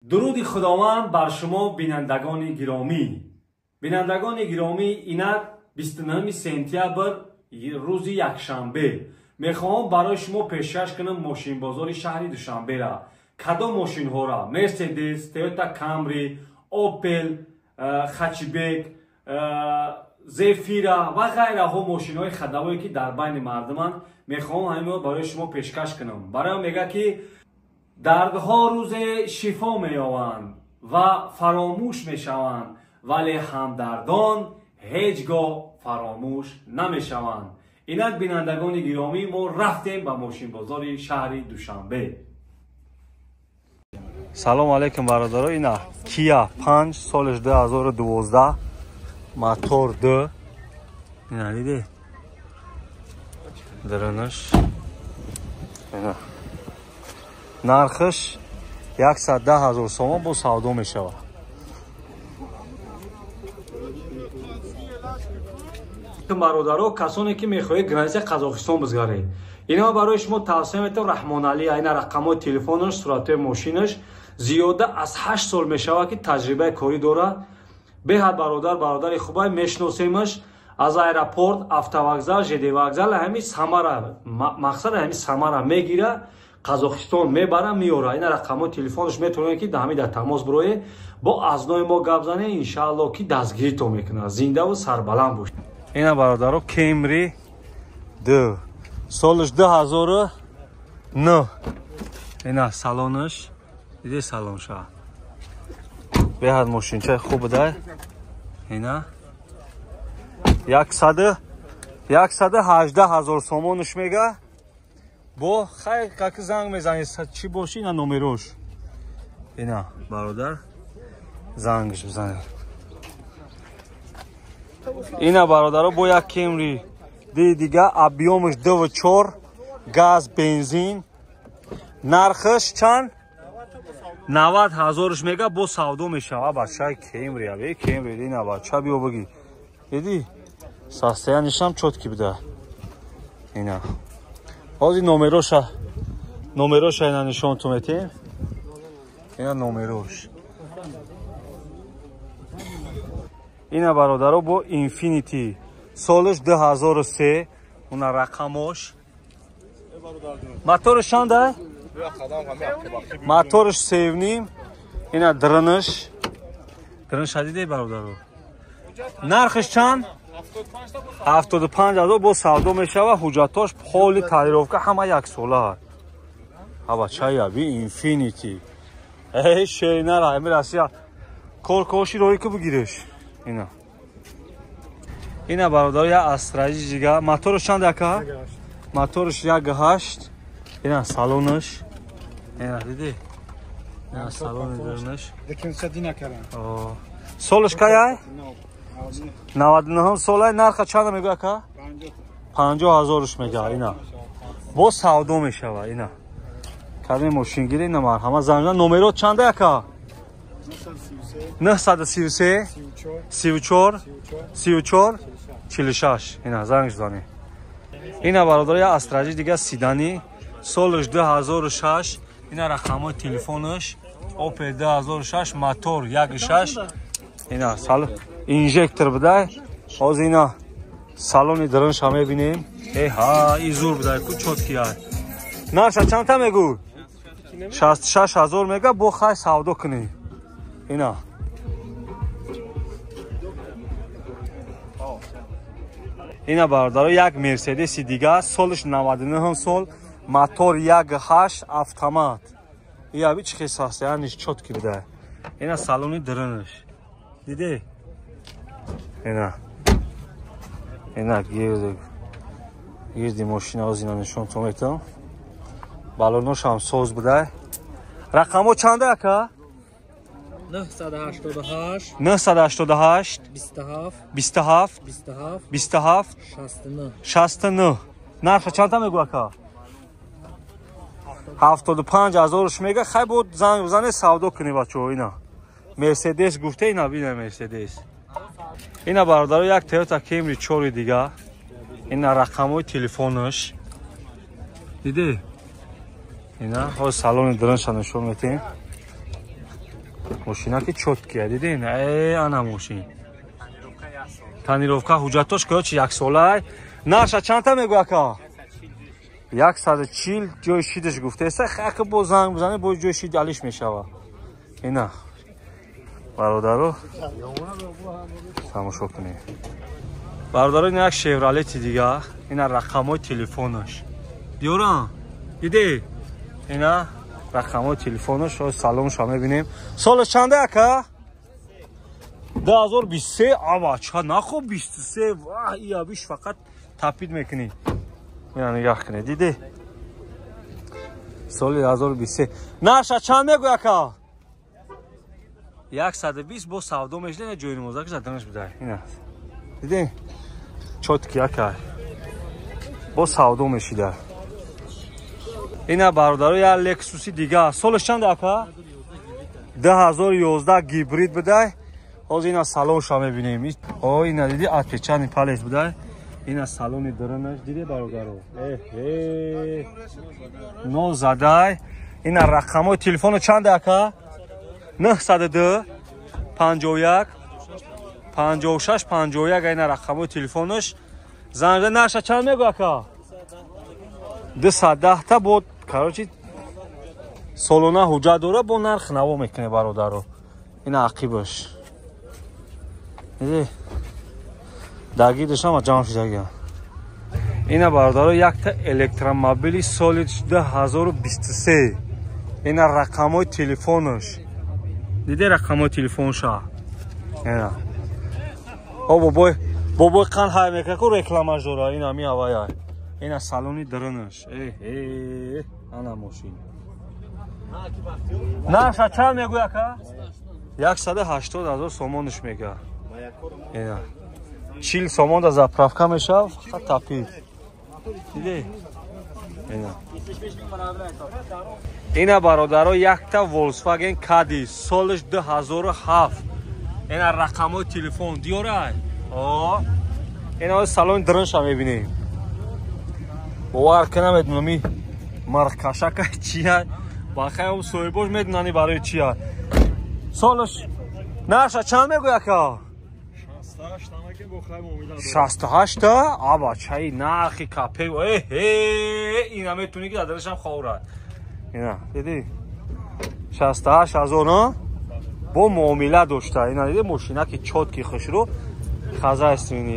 درود خداوند بر شما بینندگان گرامی. بینندگان گرامی، اینک 29 سپتامبر روز یکشنبه میخوام برای شما پیشکش کنم ماشین بازار شهر دوشنبه را. کدام ماشین ها را؟ مرسدس، تویوتا کامری، اوپل، خچبک، زفیرا و غیره ها ماشین های خدماتی که در بین مردمان میخوام همین برای شما پیشکش کنم. برای میگه که دردها روز شفا می‌یابند و فراموش میشوند، ولی همدردان هیچگاه فراموش نمیشوند. اینک بینندگان گرامی، ما رفتیم به ماشین بازار شهر دوشنبه. سلام علیکم برادران. اینا کیا 5 سالش 2012 موتور 2. اینا دیدی درنش. اینا نرخش 110,000 سوم با سودا میشود. برادران، کسانی که میخواهید گرانسه قزاقستان بزگارید، اینا برای شما توصیه میتونم رحمان علی. اینا رقم تلفنش، صورت ماشینش زیاده از 8 سال میشود که تجربه کاری داره. بهت برادر خوبه، میشناسیمش از ایرپورت، автовокзал، ЖД вокзал، همین سمره، مقصد همین سمره میگیره، قزاقستان میبره میاره. این رقم تلفنش میتونید که در تماس بروید با ازنای ما گپ زنید، ان شاء الله که دستگیری تو میکنه. زنده و سربلند باشید. اینا برادران کیمری 2 سالش 2009. اینا سالونش دیدی، سالونش بهت ماشین چه خوب ده. اینا 118,000 سومونش میگه. با خیلی که زنگ میزنید چی باشی اینا نمروش. اینا برادر زنگش بزنید. اینا برادر با یک کیمری دیگه ابیومش 2.4 گاز بنزین. نرخش چند؟ 90,000ش میگه با سودا میشه. بچه کیمری ابی کیمری اینا بچه بیو بگی دیدی ساسته نشم چوتکی بده. اینا حاضی نمروش اینا نشون تو میتیم. اینا نمروش. اینا برادرها با اینفینیتی سالش 2003. اون رقمش موتورش چنده؟ موتورش 3.5. اینا درنش شدیده برادرها. نرخش چند؟ 75,000 با سودا میشه و حجتاش پول تعریف که همه 1 ساله. بچه یابی اینفینیتی ای شیرینه را میرسی کارکاشی روی که بگیرش. اینا برادر یا استراتژی دیگه. موتورش چند دکه؟ موتورش 1.8. اینا سالونش. اینا دیدی؟ اینا سالون درنش. سالش که 99 ساله. نرخ چند میگه که 50,000ش میگه. اینا با سودا میشه. اینا کدام ماشین گیری اینا مرحمت زنجان. نمرات چنده که 933 34 34 46. اینا زنگ زنی. اینا برادر یا استراتژی دیگه سیدانی سالش 2006. اینا رقم تلفنش اوپل 2006 موتور 1.6. اینا سال اینژکتور بده. باز اینا سالونی درنش هم میبینیم. ای زور بده کو چوتکی های. نه چند تا میگو 66,000 میگه با خای سودا کنی. اینا اینا برادر یک مرسدس دیگه سالش 99 سال موتور 1.8 اتومات. یا بیچ خاصه یعنی چوتکی بده. اینا سالونی درنش دیدی. اینا گیردی ماشین از اینا نشون تو میتونم. بالونش هم سوز بده. رقمو چنده که 988 988 27 69. نرخ چند تا میگه که 75,000ش میگه. خیلی بود زنگ بزنه سودا کنی بچه. اینا مرسدس گفته. اینا بینه مرسدس. اینا برادر یک تویوتا کیمری 4 دیگه. اینا رقم تلفنش دیدی. اینا ها سالن درنش نشون میتیم. ماشینا که چوتکیه دیدین انا ماشین تانیروفکا حجتاش که چی یک ساله ناشه چند تا میگو اکا 140 جای شیدش گفته است خاک با زنگ بزنه با جای شید علیش میشوه اینا برادرو تماشا کنید برادرو این یک شیوراله دیگه اینا رقمای تلفنش دیوران دیدی اینا رقمای تلفنش و سالونش هم میبینیم سالش چنده اکا 2023 آبا چه نخو 23 واه ای آبیش فقط تپید میکنی اینا نگاه کنید دیدی سال 2023 ناشه چند میگو اکا 120 با سودو میشنه جوی موزه که زدنش بده اینا دیدی چوتکی اکا با سودو میشیده اینا برادرو یا لکسوسی دیگه سالش چند اکا 2011 گیبرید بده حالا اینا سالونش هم میبینیم اینا دیدی اتپیچانی پالیس بده اینا سالونی درنش دیدی برادرو نو زده اینا رقمای تلفن چند اکا 902 51 56 51 اینا رقمای تلفنش زنگ نشه چند میگو اکا 210 تا بود کاروچی سالونه حجت داره با نرخ نوا میکنه برادرو اینا عقیبش دیدی داگیرش هم جان شده اینا برادرو یک تا الکترومبیلی سال 2023 اینا رقمای تلفنش دیدی رقمای تلفنش اینا او بابا قن های میکنه که رکلامش داره اینا می آوایه اینا سالونی درنش انا ماشین نه شچل میگویا که 180,000 سومونش میگه اینا 40 سومون دا заправка میشه فقط تپید دیدی اینا برادرها یک تا ولکسواگن کادی سالش 2007 اینا رقمای تلفن دیاره اینا سالن درنش هم میبینیم باور کنم ادنامی مرکشک چیه باخه اون سویبوش میدونانی برای چیه سالش نشه چند میگویا که 68 تا آبا چای نرخی کپه اینا میتونی که دادرش هم خوره اینا دیدی 68,000 نه با معامله داشته اینا دیدی ماشینه که چوتکی خوش رو خزه استوینی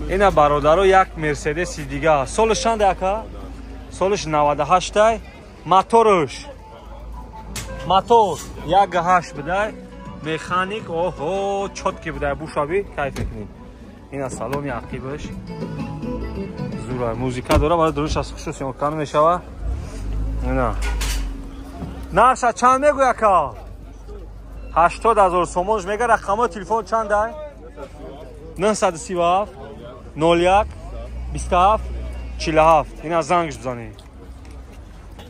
اینا برادرو یک مرسدس دیگه سالش چند اکا سالش 98 تا موتورش موتور 1.8 بده مکانیک اوه چوتکی بده بوشابی کیف میکنی اینا سالونی عقیبش زوره موزیکا داره برای درش از خوش سیمکان میشوه اینا نشه چند میگویا که 80,000 سومونش میگه رقمای تلفن چند ده 937 01 27 47 اینا زنگش بزنی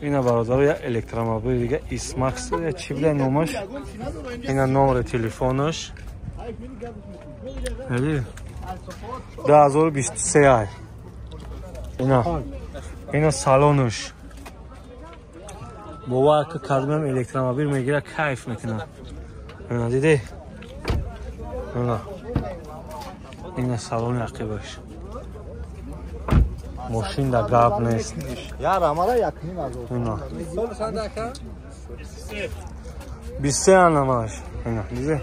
اینا برادر یا الکترومبیل دیگه اسماکس چی بله نامش اینا نمره تلفنش هلی 2023 اینا سالونش بابا که کدوم الکترومبیل میگیره کیف میکنه اینا دیدی اینا سالون عقیبش ماشین در گاب نیست اینا 23 نماش اینا دیدی